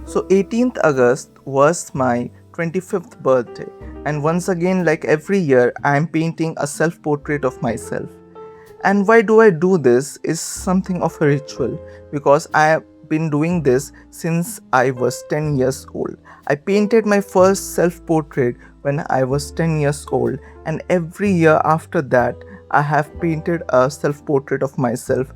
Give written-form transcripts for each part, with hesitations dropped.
So 18th August was my 25th birthday, and once again, like every year, I am painting a self portrait of myself. And why do I do this is something of a ritual, because I have been doing this since I was 10 years old. I painted my first self portrait when I was 10 years old, and every year after that, I have painted a self portrait of myself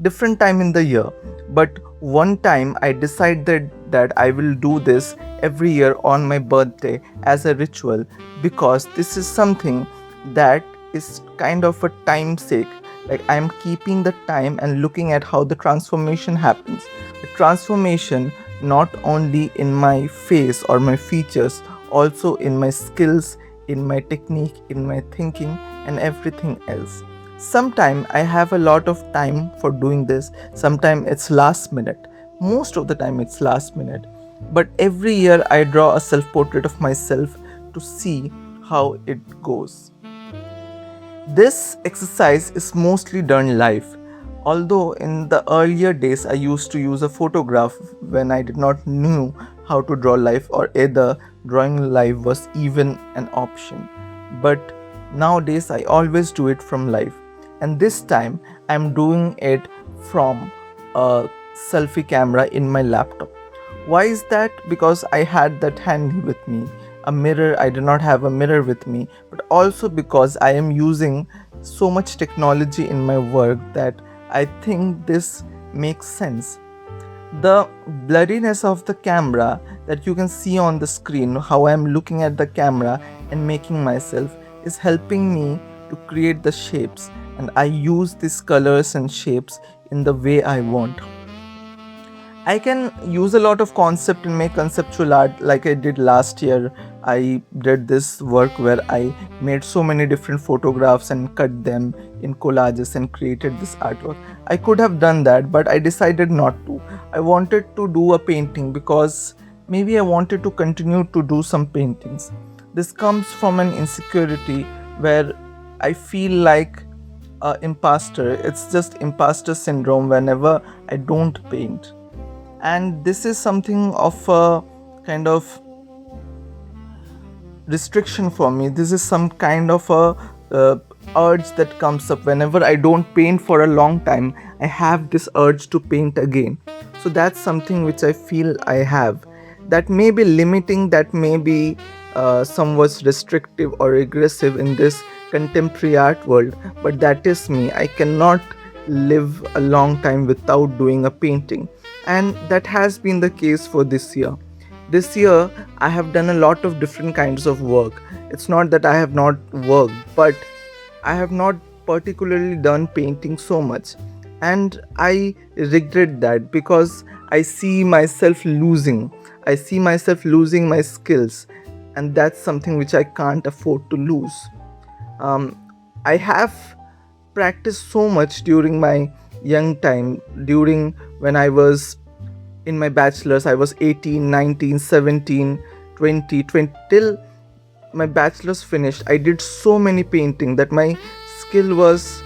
different time in the year. But one time I decided that I will do this every year on my birthday as a ritual, because this is something that is kind of a time sake. Like, I am keeping the time and looking at how the transformation happens. The transformation not only in my face or my features, also in my skills, in my technique, in my thinking, and everything else. Sometimes I have a lot of time for doing this, sometimes it's last minute. Most of the time it's last minute. But every year I draw a self portrait of myself to see how it goes. This exercise is mostly done live. Although in the earlier days I used to use a photograph when I did not know how to draw live, or either drawing live was even an option. But nowadays I always do it from live. And this time I'm doing it from a selfie camera in my laptop. Why is that? Because I had that handy with me. A mirror, I do not have a mirror with me, but also because I am using so much technology in my work that I think this makes sense. The blurriness of the camera that you can see on the screen, how I am looking at the camera and making myself, is helping me to create the shapes, and I use these colors and shapes in the way I want. I can use a lot of concept and make conceptual art like I did last year. I did this work where I made so many different photographs and cut them in collages and created this artwork. I could have done that, but I decided not to. I wanted to do a painting because maybe I wanted to continue to do some paintings. This comes from an insecurity where I feel like a imposter. It's just imposter syndrome whenever I don't paint. And this is something of a kind of restriction for me. This is some kind of a urge that comes up whenever I don't paint for a long time. I have this urge to paint again. So that's something which I feel I have, that may be limiting, that may be somewhat restrictive or aggressive in this contemporary art world, but that is me. I cannot live a long time without doing a painting, and that has been the case for this year. This year I have done a lot of different kinds of work. It's not that I have not worked, but I have not particularly done painting so much, and I regret that, because I see myself losing. I see myself losing my skills, and that's something which I can't afford to lose. um, I have practiced so much during my young time. During when I was in my bachelor's, I was 18, 19, 17, 20, 20 till my bachelor's finished. I did so many painting that my skill was,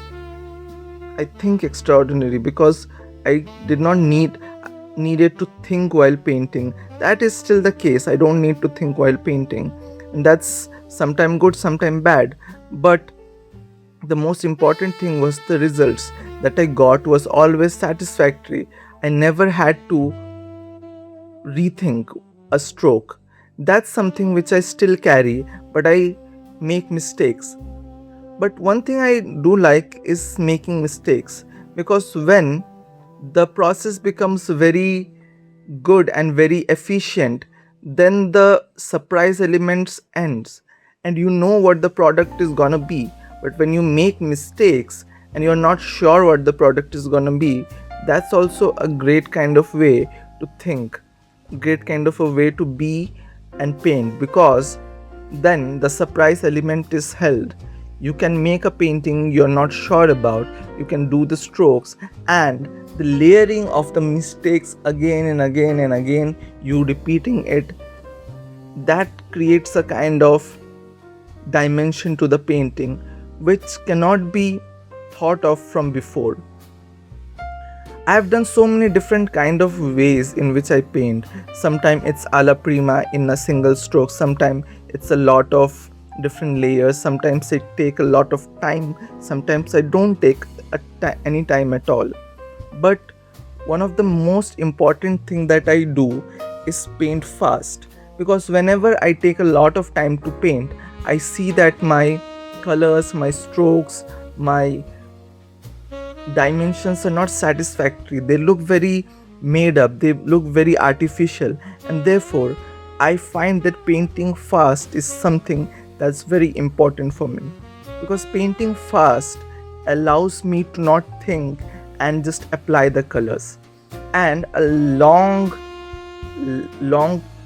I think, extraordinary, because I did not needed to think while painting. That is still the case. I don't need to think while painting, and that's sometime good, sometime bad. But the most important thing was the results that I got was always satisfactory. I never had to rethink a stroke. That's something which I still carry, but I make mistakes. But one thing I do like is making mistakes, because when the process becomes very good and very efficient, then the surprise elements ends, and you know what the product is gonna be. But when you make mistakes and you're not sure what the product is gonna be, that's also a great kind of way to think, great kind of a way to be and paint, because then the surprise element is held. You can make a painting you're not sure about, you can do the strokes, and the layering of the mistakes again and again and again, you repeating it, that creates a kind of dimension to the painting which cannot be thought of from before. I've done so many different kind of ways in which I paint. Sometimes it's alla prima in a single stroke, sometimes it's a lot of different layers, sometimes it take a lot of time, sometimes I don't take any time at all. But one of the most important thing that I do is paint fast, because whenever I take a lot of time to paint, I see that my colors, my strokes, my dimensions are not satisfactory. They look very made up, they look very artificial, and therefore I find that painting fast is something that's very important for me, because painting fast allows me to not think and just apply the colors. And a long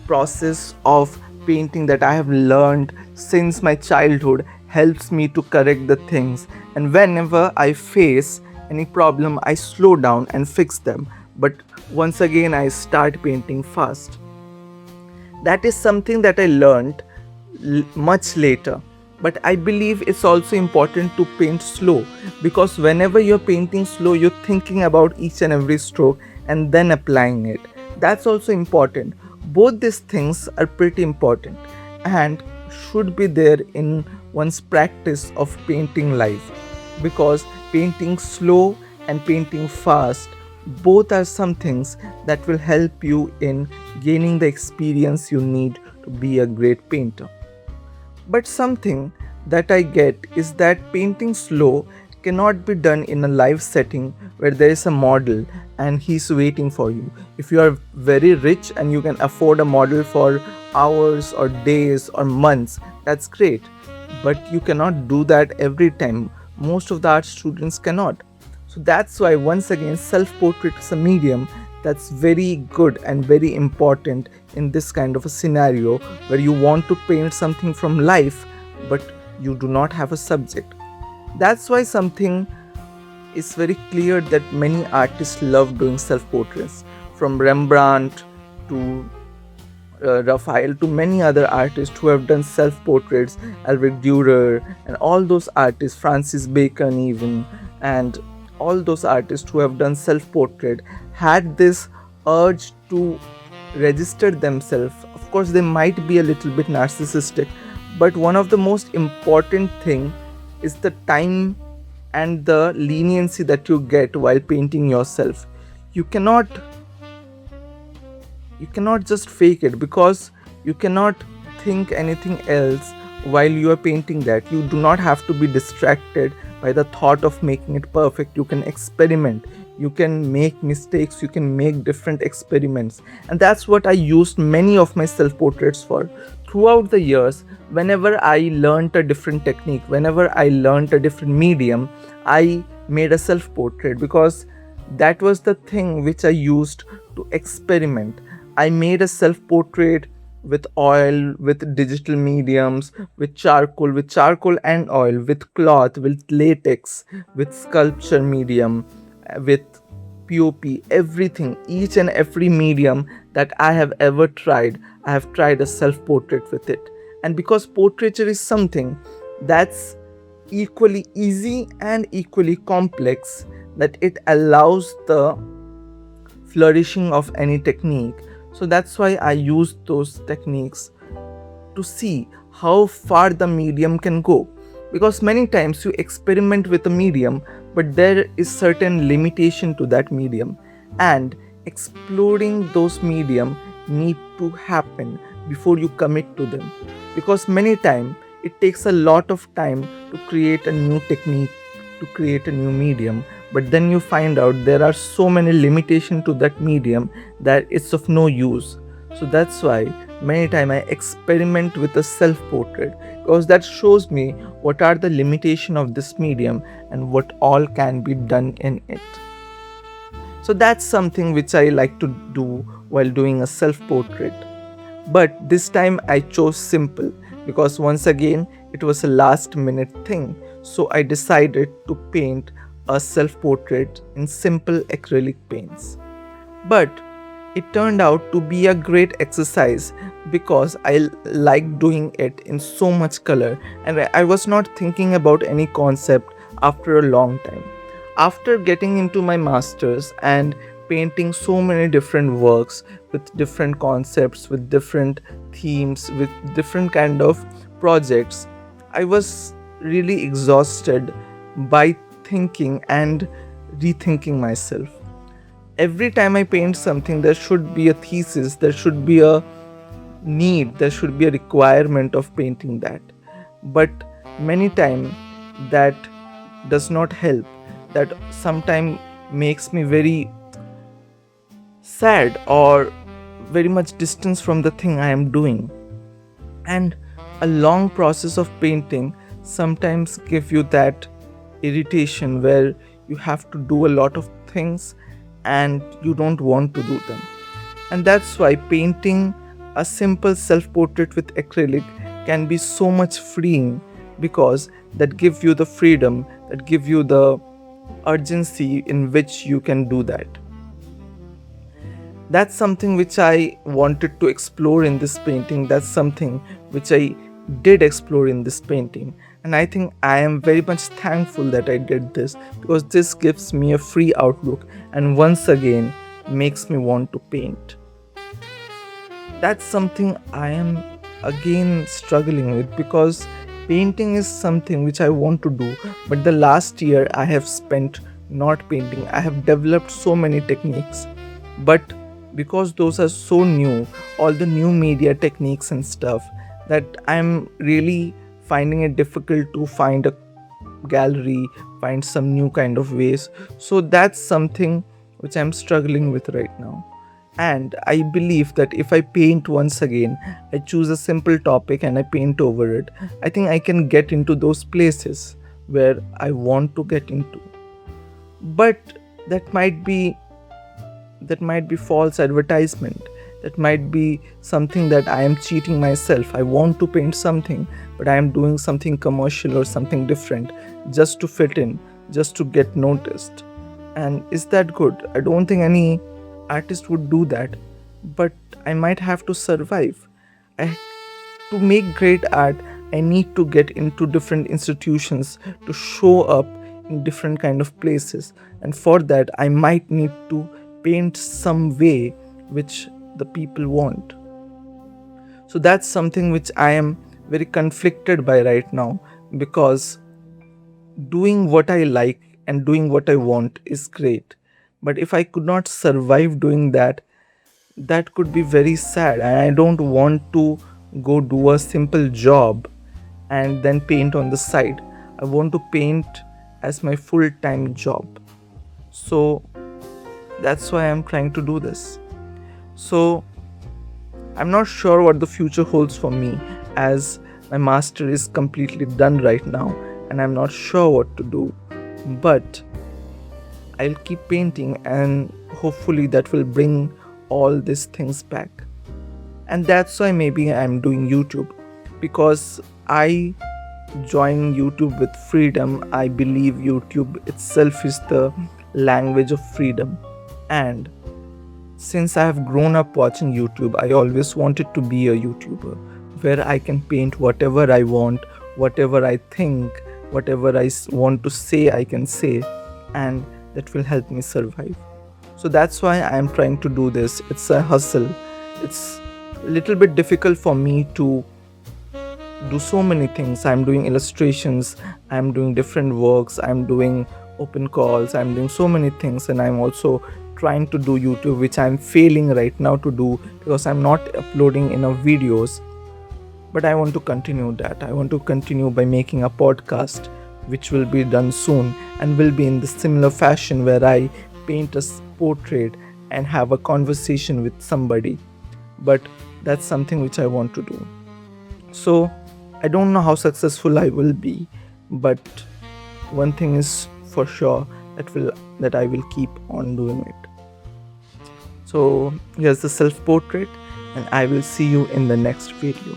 process of painting that I have learned since my childhood helps me to correct the things, and whenever I face any problem I slow down and fix them, but once again I start painting fast. That is something that I learned much later. But I believe it's also important to paint slow, because whenever you're painting slow, you're thinking about each and every stroke and then applying it. That's also important. Both these things are pretty important and should be there in one's practice of painting life, because painting slow and painting fast, both are some things that will help you in gaining the experience you need to be a great painter. But something that I get is that painting slow cannot be done in a live setting where there is a model and he's waiting for you. If you are very rich and you can afford a model for hours or days or months, that's great. But you cannot do that every time. Most of the art students cannot. So that's why, once again, self portrait is a medium that's very good and very important in this kind of a scenario where you want to paint something from life but you do not have a subject. That's why something is very clear that many artists love doing self portraits, from Rembrandt to Raphael to many other artists who have done self portraits, Alfred Dürer, and all those artists, Francis Bacon, even, and all those artists who have done self portrait had this urge to register themselves. Of course, they might be a little bit narcissistic, but one of the most important thing is the time and the leniency that you get while painting yourself. You cannot just fake it, because you cannot think anything else while you are painting that. You do not have to be distracted by the thought of making it perfect. You can experiment, you can make mistakes, you can make different experiments, and that's what I used many of my self portraits for. Throughout the years, whenever I learned a different technique, whenever I learned a different medium, I made a self portrait, because that was the thing which I used to experiment. I made a self portrait with oil, with digital mediums, with charcoal and oil, with cloth, with latex, with sculpture medium, with POP, everything, each and every medium that I have ever tried, I have tried a self portrait with it. And because portraiture is something that's equally easy and equally complex, that it allows the flourishing of any technique. So that's why I use those techniques to see how far the medium can go, because many times you experiment with a medium but there is certain limitation to that medium, and exploring those medium need to happen before you commit to them, because many times it takes a lot of time to create a new technique, to create a new medium, but then you find out there are so many limitations to that medium that it's of no use. So that's why many times I experiment with a self portrait, because that shows me what are the limitations of this medium and what all can be done in it. So that's something which I like to do while doing a self portrait. But this time I chose simple, because once again it was a last minute thing. So I decided to paint a self portrait in simple acrylic paints. But it turned out to be a great exercise, because I like doing it in so much color and I was not thinking about any concept after a long time. After getting into my masters and painting so many different works with different concepts, with different themes, with different kind of projects, I was really exhausted by thinking and rethinking myself. Every time I paint something, there should be a thesis, there should be a need, there should be a requirement of painting that. But many times that does not help. That sometimes makes me very sad or very much distance from the thing I am doing. And a long process of painting sometimes give you that irritation where you have to do a lot of things and you don't want to do them. And that's why painting a simple self portrait with acrylic can be so much freeing, because that give you the freedom, that give you the urgency in which you can do that. That's something which I wanted to explore in this painting. That's something which I did explore in this painting. And I think I am very much thankful that I did this, because this gives me a free outlook and once again makes me want to paint. That's something I am again struggling with, because painting is something which I want to do, but the last year I have spent not painting. I have developed so many techniques, but because those are so new, all the new media techniques and stuff, that I'm really finding it difficult to find a gallery, find some new kind of ways. So that's something which I'm struggling with right now. And I believe that if I paint once again, I choose a simple topic and I paint over it, I think I can get into those places where I want to get into. But that might be false advertisement. That might be something that I am cheating myself. I want to paint something, but I am doing something commercial or something different just to fit in, just to get noticed. And is that good? I don't think any artist would do that, but I might have to survive. To make great art, I need to get into different institutions, to show up in different kind of places, and for that I might need to paint some way which the people want. So that's something which I am very conflicted by right now, because doing what I like and doing what I want is great, but if I could not survive doing that, that could be very sad, and I don't want to go do a simple job and then paint on the side. I want to paint as my full-time job. So that's why I'm trying to do this. So I'm not sure what the future holds for me, as my master is completely done right now and I'm not sure what to do, but I'll keep painting and hopefully that will bring all these things back. And that's why maybe I'm doing YouTube, because I join YouTube with freedom. I believe YouTube itself is the language of freedom. And since I have grown up watching YouTube, I always wanted to be a YouTuber where I can paint whatever I want, whatever I think, whatever I want to say, I can say, and that will help me survive. So that's why I am trying to do this. It's a hustle. It's a little bit difficult for me to do so many things. I'm doing illustrations, I'm doing different works, I'm doing open calls, I'm doing so many things, and I'm also trying to do YouTube, which I'm failing right now to do because I'm not uploading enough videos. But I want to continue that. I want to continue by making a podcast, which will be done soon and will be in the similar fashion where I paint a portrait and have a conversation with somebody. But that's something which I want to do. So I don't know how successful I will be, but one thing is for sure, that I will keep on doing it. So here's the self-portrait, and I will see you in the next video.